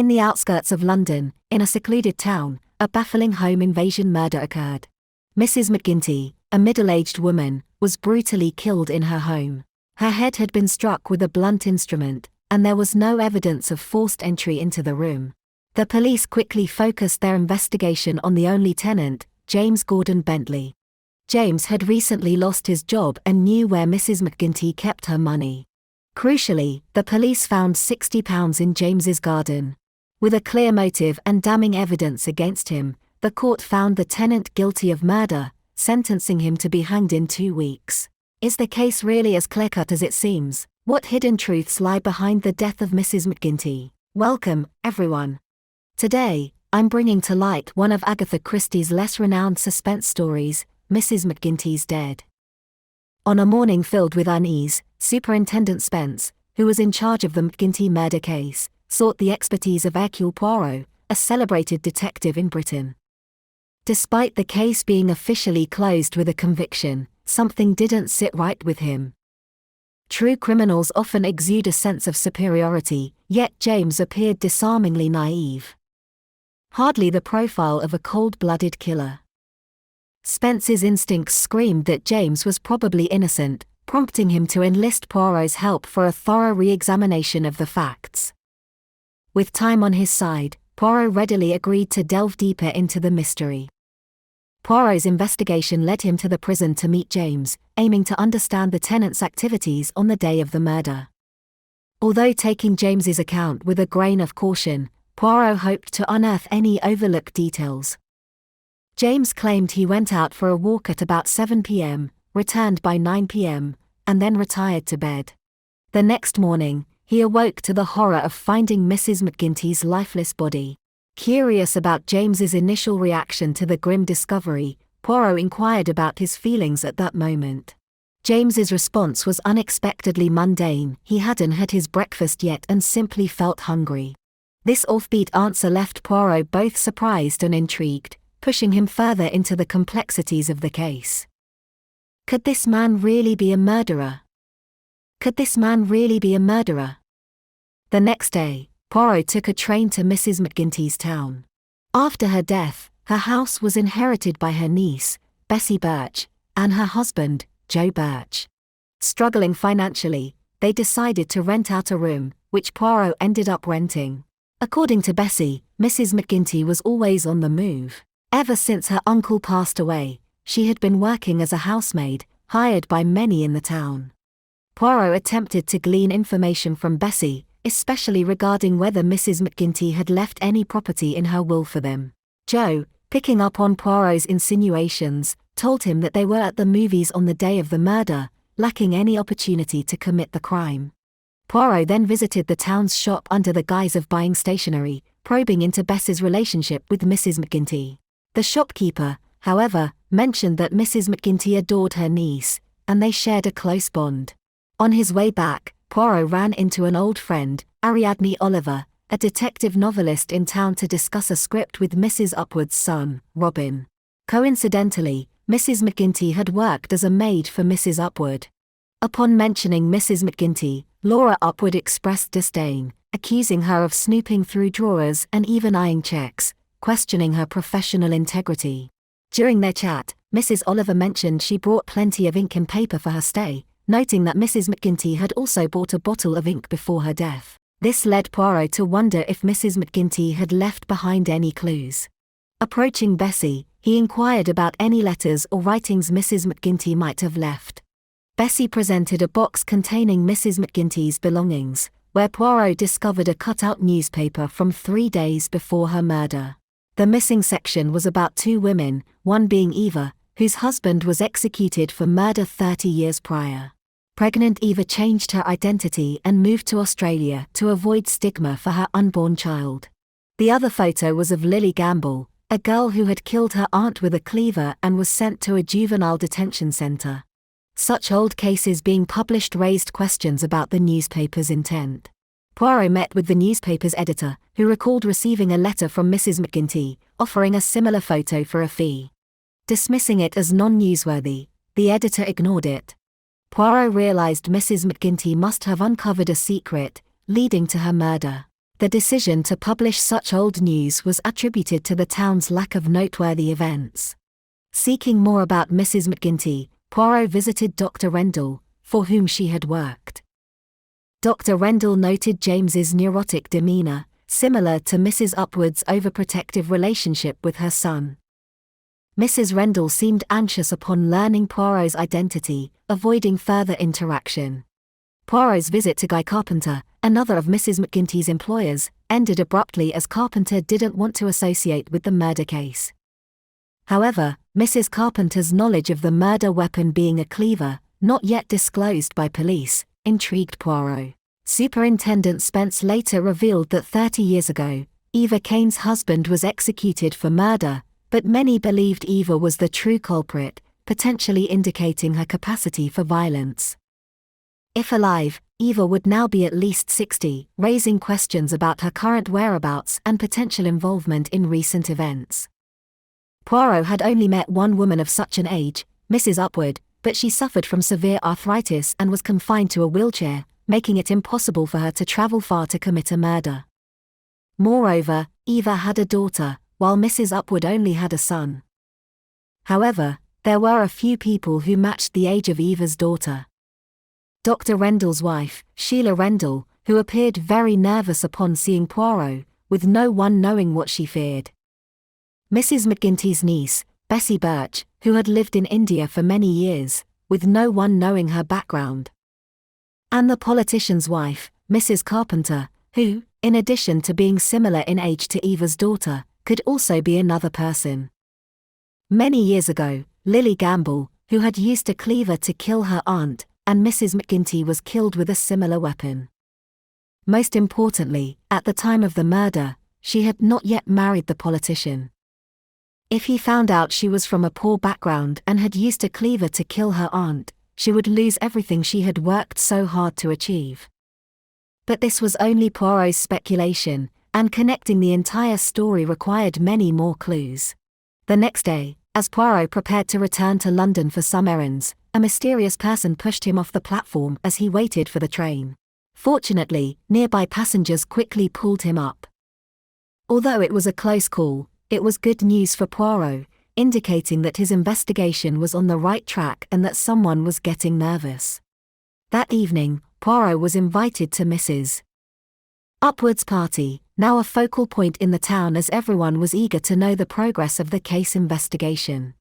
In the outskirts of London, in a secluded town, a baffling home invasion murder occurred. Mrs. McGinty, a middle-aged woman, was brutally killed in her home. Her head had been struck with a blunt instrument, and there was no evidence of forced entry into the room. The police quickly focused their investigation on the only tenant, James Gordon Bentley. James had recently lost his job and knew where Mrs. McGinty kept her money. Crucially, the police found £60 in James's garden. With a clear motive and damning evidence against him, the court found the tenant guilty of murder, sentencing him to be hanged in 2 weeks. Is the case really as clear-cut as it seems? What hidden truths lie behind the death of Mrs. McGinty? Welcome, everyone. Today, I'm bringing to light one of Agatha Christie's less renowned suspense stories, Mrs. McGinty's Dead. On a morning filled with unease, Superintendent Spence, who was in charge of the McGinty murder case, sought the expertise of Hercule Poirot, a celebrated detective in Britain. Despite the case being officially closed with a conviction, something didn't sit right with him. True criminals often exude a sense of superiority, yet James appeared disarmingly naive. Hardly the profile of a cold-blooded killer. Spence's instincts screamed that James was probably innocent, prompting him to enlist Poirot's help for a thorough re-examination of the facts. With time on his side, Poirot readily agreed to delve deeper into the mystery. Poirot's investigation led him to the prison to meet James, aiming to understand the tenant's activities on the day of the murder. Although taking James's account with a grain of caution, Poirot hoped to unearth any overlooked details. James claimed he went out for a walk at about 7 p.m., returned by 9 p.m., and then retired to bed. The next morning, he awoke to the horror of finding Mrs. McGinty's lifeless body. Curious about James's initial reaction to the grim discovery, Poirot inquired about his feelings at that moment. James's response was unexpectedly mundane. He hadn't had his breakfast yet and simply felt hungry. This offbeat answer left Poirot both surprised and intrigued, pushing him further into the complexities of the case. Could this man really be a murderer? Could this man really be a murderer? The next day, Poirot took a train to Mrs. McGinty's town. After her death, her house was inherited by her niece, Bessie Birch, and her husband, Joe Birch. Struggling financially, they decided to rent out a room, which Poirot ended up renting. According to Bessie, Mrs. McGinty was always on the move. Ever since her uncle passed away, she had been working as a housemaid, hired by many in the town. Poirot attempted to glean information from Bessie, especially regarding whether Mrs. McGinty had left any property in her will for them. Joe, picking up on Poirot's insinuations, told him that they were at the movies on the day of the murder, lacking any opportunity to commit the crime. Poirot then visited the town's shop under the guise of buying stationery, probing into Bessie's relationship with Mrs. McGinty. The shopkeeper, however, mentioned that Mrs. McGinty adored her niece, and they shared a close bond. On his way back, Poirot ran into an old friend, Ariadne Oliver, a detective novelist in town, to discuss a script with Mrs. Upwood's son, Robin. Coincidentally, Mrs. McGinty had worked as a maid for Mrs. Upwood. Upon mentioning Mrs. McGinty, Laura Upwood expressed disdain, accusing her of snooping through drawers and even eyeing checks, questioning her professional integrity. During their chat, Mrs. Oliver mentioned she brought plenty of ink and paper for her stay, noting that Mrs. McGinty had also bought a bottle of ink before her death. This led Poirot to wonder if Mrs. McGinty had left behind any clues. Approaching Bessie, he inquired about any letters or writings Mrs. McGinty might have left. Bessie presented a box containing Mrs. McGinty's belongings, where Poirot discovered a cut-out newspaper from 3 days before her murder. The missing section was about 2 women, one being Eva, whose husband was executed for murder 30 years prior. Pregnant Eva changed her identity and moved to Australia to avoid stigma for her unborn child. The other photo was of Lily Gamble, a girl who had killed her aunt with a cleaver and was sent to a juvenile detention centre. Such old cases being published raised questions about the newspaper's intent. Poirot met with the newspaper's editor, who recalled receiving a letter from Mrs. McGinty, offering a similar photo for a fee. Dismissing it as non-newsworthy, the editor ignored it. Poirot realized Mrs. McGinty must have uncovered a secret, leading to her murder. The decision to publish such old news was attributed to the town's lack of noteworthy events. Seeking more about Mrs. McGinty, Poirot visited Dr. Rendell, for whom she had worked. Dr. Rendell noted James's neurotic demeanor, similar to Mrs. Upwood's overprotective relationship with her son. Mrs. Rendell seemed anxious upon learning Poirot's identity, avoiding further interaction. Poirot's visit to Guy Carpenter, another of Mrs. McGinty's employers, ended abruptly as Carpenter didn't want to associate with the murder case. However, Mrs. Carpenter's knowledge of the murder weapon being a cleaver, not yet disclosed by police, intrigued Poirot. Superintendent Spence later revealed that 30 years ago, Eva Kane's husband was executed for murder, but many believed Eva was the true culprit, potentially indicating her capacity for violence. If alive, Eva would now be at least 60, raising questions about her current whereabouts and potential involvement in recent events. Poirot had only met one woman of such an age, Mrs. Upwood, but she suffered from severe arthritis and was confined to a wheelchair, making it impossible for her to travel far to commit a murder. Moreover, Eva had a daughter, while Mrs. Upwood only had a son. However, there were a few people who matched the age of Eva's daughter. Dr. Rendell's wife, Sheila Rendell, who appeared very nervous upon seeing Poirot, with no one knowing what she feared. Mrs. McGinty's niece, Bessie Birch, who had lived in India for many years, with no one knowing her background. And the politician's wife, Mrs. Carpenter, who, in addition to being similar in age to Eva's daughter, could also be another person. Many years ago, Lily Gamble, who had used a cleaver to kill her aunt, and Mrs. McGinty was killed with a similar weapon. Most importantly, at the time of the murder, she had not yet married the politician. If he found out she was from a poor background and had used a cleaver to kill her aunt, she would lose everything she had worked so hard to achieve. But this was only Poirot's speculation, and connecting the entire story required many more clues. The next day, as Poirot prepared to return to London for some errands, a mysterious person pushed him off the platform as he waited for the train. Fortunately, nearby passengers quickly pulled him up. Although it was a close call, it was good news for Poirot, indicating that his investigation was on the right track and that someone was getting nervous. That evening, Poirot was invited to Mrs. Upwood's party, now a focal point in the town as everyone was eager to know the progress of the case investigation.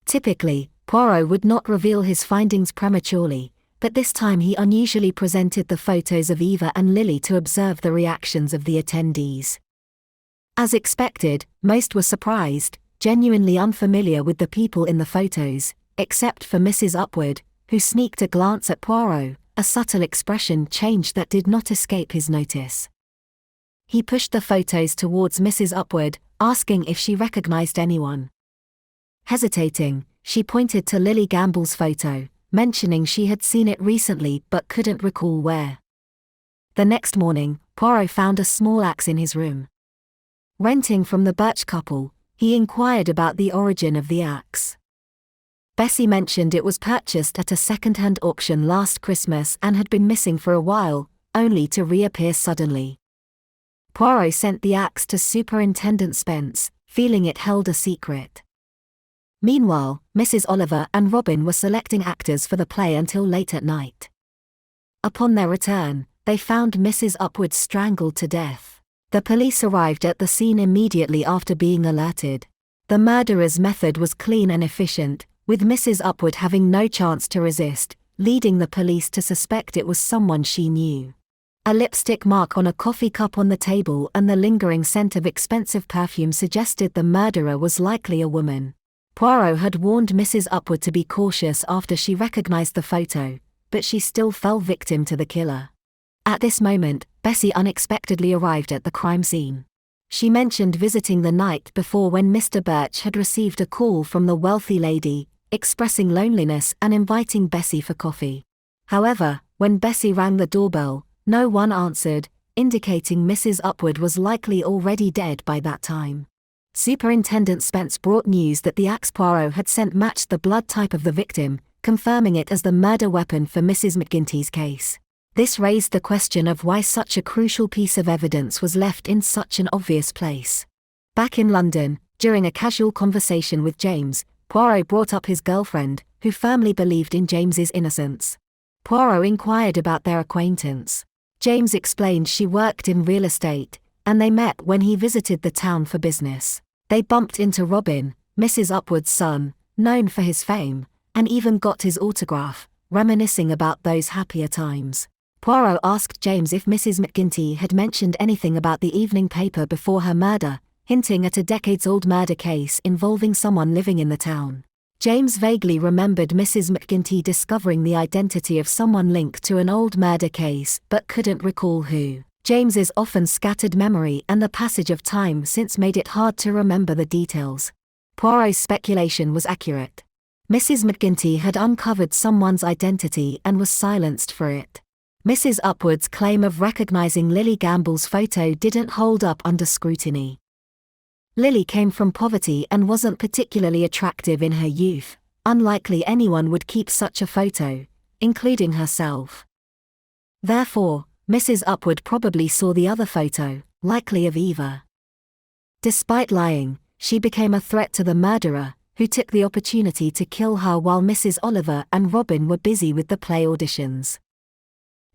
Typically, Poirot would not reveal his findings prematurely, but this time he unusually presented the photos of Eva and Lily to observe the reactions of the attendees. As expected, most were surprised, genuinely unfamiliar with the people in the photos, except for Mrs. Upwood, who sneaked a glance at Poirot, a subtle expression change that did not escape his notice. He pushed the photos towards Mrs. Upwood, asking if she recognized anyone. Hesitating, she pointed to Lily Gamble's photo, mentioning she had seen it recently but couldn't recall where. The next morning, Poirot found a small axe in his room. Renting from the Birch couple, he inquired about the origin of the axe. Bessie mentioned it was purchased at a second-hand auction last Christmas and had been missing for a while, only to reappear suddenly. Poirot sent the axe to Superintendent Spence, feeling it held a secret. Meanwhile, Mrs. Oliver and Robin were selecting actors for the play until late at night. Upon their return, they found Mrs. Upwood strangled to death. The police arrived at the scene immediately after being alerted. The murderer's method was clean and efficient, with Mrs. Upwood having no chance to resist, leading the police to suspect it was someone she knew. A lipstick mark on a coffee cup on the table and the lingering scent of expensive perfume suggested the murderer was likely a woman. Poirot had warned Mrs. Upwood to be cautious after she recognized the photo, but she still fell victim to the killer. At this moment, Bessie unexpectedly arrived at the crime scene. She mentioned visiting the night before when Mr. Birch had received a call from the wealthy lady, expressing loneliness and inviting Bessie for coffee. However, when Bessie rang the doorbell, no one answered, indicating Mrs. Upwood was likely already dead by that time. Superintendent Spence brought news that the axe Poirot had sent matched the blood type of the victim, confirming it as the murder weapon for Mrs. McGinty's case. This raised the question of why such a crucial piece of evidence was left in such an obvious place. Back in London, during a casual conversation with James, Poirot brought up his girlfriend, who firmly believed in James's innocence. Poirot inquired about their acquaintance. James explained she worked in real estate, and they met when he visited the town for business. They bumped into Robin, Mrs. Upwood's son, known for his fame, and even got his autograph, reminiscing about those happier times. Poirot asked James if Mrs. McGinty had mentioned anything about the evening paper before her murder, hinting at a decades-old murder case involving someone living in the town. James vaguely remembered Mrs. McGinty discovering the identity of someone linked to an old murder case but couldn't recall who. James's often scattered memory and the passage of time since made it hard to remember the details. Poirot's speculation was accurate. Mrs. McGinty had uncovered someone's identity and was silenced for it. Mrs. Upwood's claim of recognizing Lily Gamble's photo didn't hold up under scrutiny. Lily came from poverty and wasn't particularly attractive in her youth. Unlikely anyone would keep such a photo, including herself. Therefore, Mrs. Upwood probably saw the other photo, likely of Eva. Despite lying, she became a threat to the murderer, who took the opportunity to kill her while Mrs. Oliver and Robin were busy with the play auditions.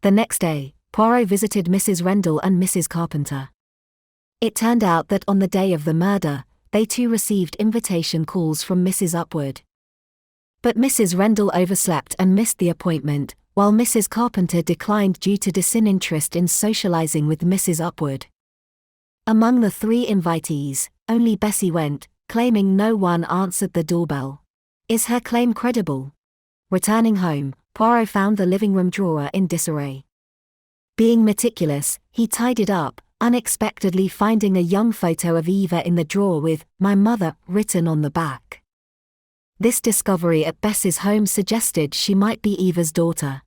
The next day, Poirot visited Mrs. Rendell and Mrs. Carpenter. It turned out that on the day of the murder, they too received invitation calls from Mrs. Upwood. But Mrs. Rendell overslept and missed the appointment, while Mrs. Carpenter declined due to disinterest in socializing with Mrs. Upwood. Among the three invitees, only Bessie went, claiming no one answered the doorbell. Is her claim credible? Returning home, Poirot found the living room drawer in disarray. Being meticulous, he tidied up, unexpectedly finding a young photo of Eva in the drawer with "My mother" written on the back. This discovery at Bess's home suggested she might be Eva's daughter.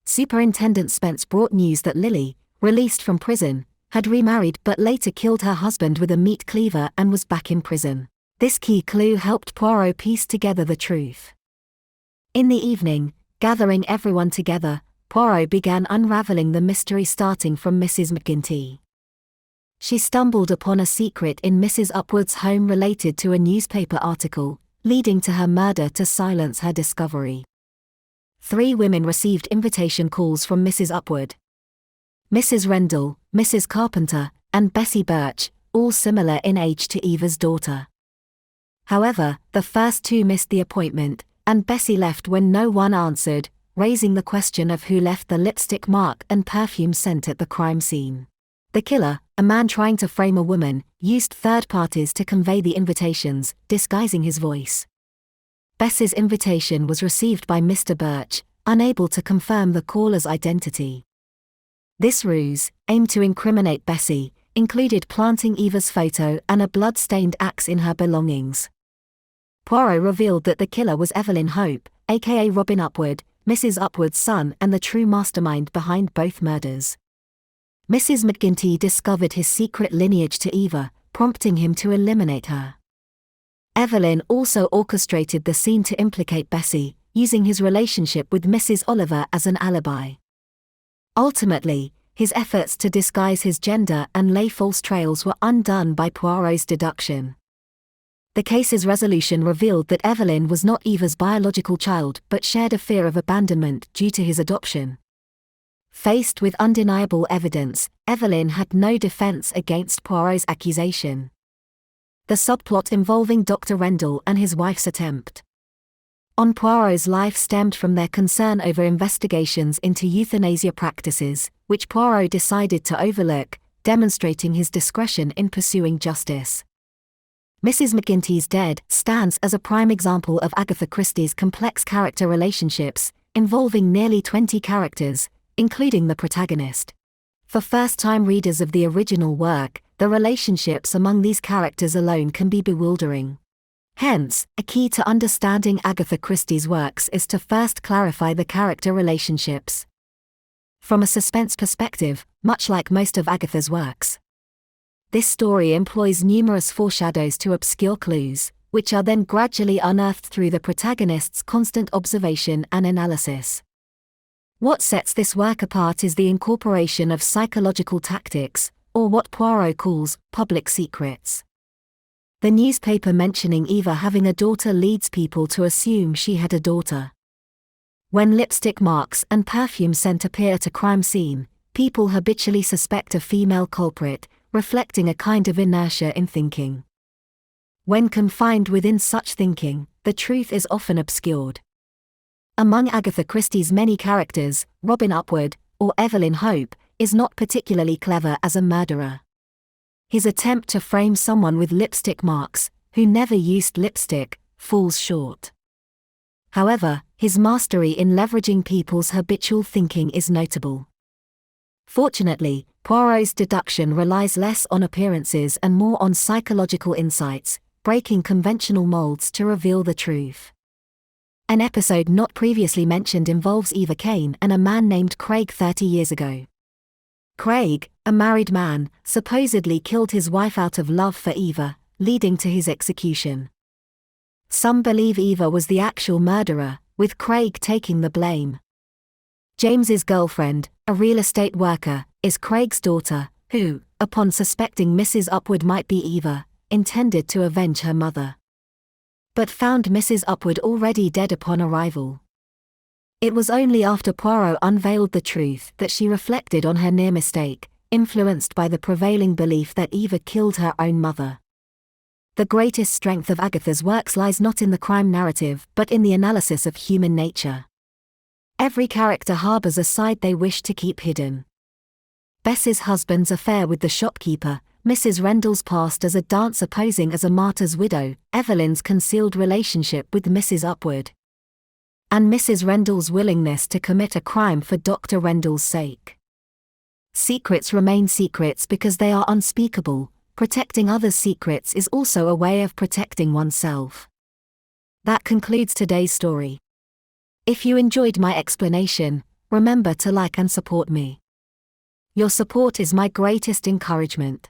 Superintendent Spence brought news that Lily, released from prison, had remarried but later killed her husband with a meat cleaver and was back in prison. This key clue helped Poirot piece together the truth. In the evening, gathering everyone together, Poirot began unraveling the mystery starting from Mrs. McGinty. She stumbled upon a secret in Mrs. Upwood's home related to a newspaper article, leading to her murder to silence her discovery. 3 women received invitation calls from Mrs. Upwood. Mrs. Rendell, Mrs. Carpenter, and Bessie Birch, all similar in age to Eva's daughter. However, the first 2 missed the appointment, and Bessie left when no one answered, raising the question of who left the lipstick mark and perfume scent at the crime scene. The killer, a man trying to frame a woman, used third parties to convey the invitations, disguising his voice. Bessie's invitation was received by Mr. Birch, unable to confirm the caller's identity. This ruse, aimed to incriminate Bessie, included planting Eva's photo and a blood-stained axe in her belongings. Poirot revealed that the killer was Evelyn Hope, aka Robin Upwood, Mrs. Upwood's son and the true mastermind behind both murders. Mrs. McGinty discovered his secret lineage to Eva, prompting him to eliminate her. Evelyn also orchestrated the scene to implicate Bessie, using his relationship with Mrs. Oliver as an alibi. Ultimately, his efforts to disguise his gender and lay false trails were undone by Poirot's deduction. The case's resolution revealed that Evelyn was not Eva's biological child but shared a fear of abandonment due to his adoption. Faced with undeniable evidence, Evelyn had no defense against Poirot's accusation. The subplot involving Dr. Rendell and his wife's attempt on Poirot's life stemmed from their concern over investigations into euthanasia practices, which Poirot decided to overlook, demonstrating his discretion in pursuing justice. Mrs. McGinty's death stands as a prime example of Agatha Christie's complex character relationships, involving nearly 20 characters, including the protagonist. For first-time readers of the original work, the relationships among these characters alone can be bewildering. Hence, a key to understanding Agatha Christie's works is to first clarify the character relationships. From a suspense perspective, much like most of Agatha's works, this story employs numerous foreshadows to obscure clues, which are then gradually unearthed through the protagonist's constant observation and analysis. What sets this work apart is the incorporation of psychological tactics, or what Poirot calls public secrets. The newspaper mentioning Eva having a daughter leads people to assume she had a daughter. When lipstick marks and perfume scent appear at a crime scene, people habitually suspect a female culprit, reflecting a kind of inertia in thinking. When confined within such thinking, the truth is often obscured. Among Agatha Christie's many characters, Robin Upward, or Evelyn Hope, is not particularly clever as a murderer. His attempt to frame someone with lipstick marks, who never used lipstick, falls short. However, his mastery in leveraging people's habitual thinking is notable. Fortunately, Poirot's deduction relies less on appearances and more on psychological insights, breaking conventional molds to reveal the truth. An episode not previously mentioned involves Eva Kane and a man named Craig 30 years ago. Craig, a married man, supposedly killed his wife out of love for Eva, leading to his execution. Some believe Eva was the actual murderer, with Craig taking the blame. James's girlfriend, a real estate worker, is Craig's daughter, who, upon suspecting Mrs. Upward might be Eva, intended to avenge her mother, but found Mrs. Upward already dead upon arrival. It was only after Poirot unveiled the truth that she reflected on her near mistake, influenced by the prevailing belief that Eva killed her own mother. The greatest strength of Agatha's works lies not in the crime narrative but in the analysis of human nature. Every character harbors a side they wish to keep hidden. Bess's husband's affair with the shopkeeper, Mrs. Rendell's past as a dancer posing as a martyr's widow, Evelyn's concealed relationship with Mrs. Upward, and Mrs. Rendell's willingness to commit a crime for Dr. Rendell's sake. Secrets remain secrets because they are unspeakable. Protecting others' secrets is also a way of protecting oneself. That concludes today's story. If you enjoyed my explanation, remember to like and support me. Your support is my greatest encouragement.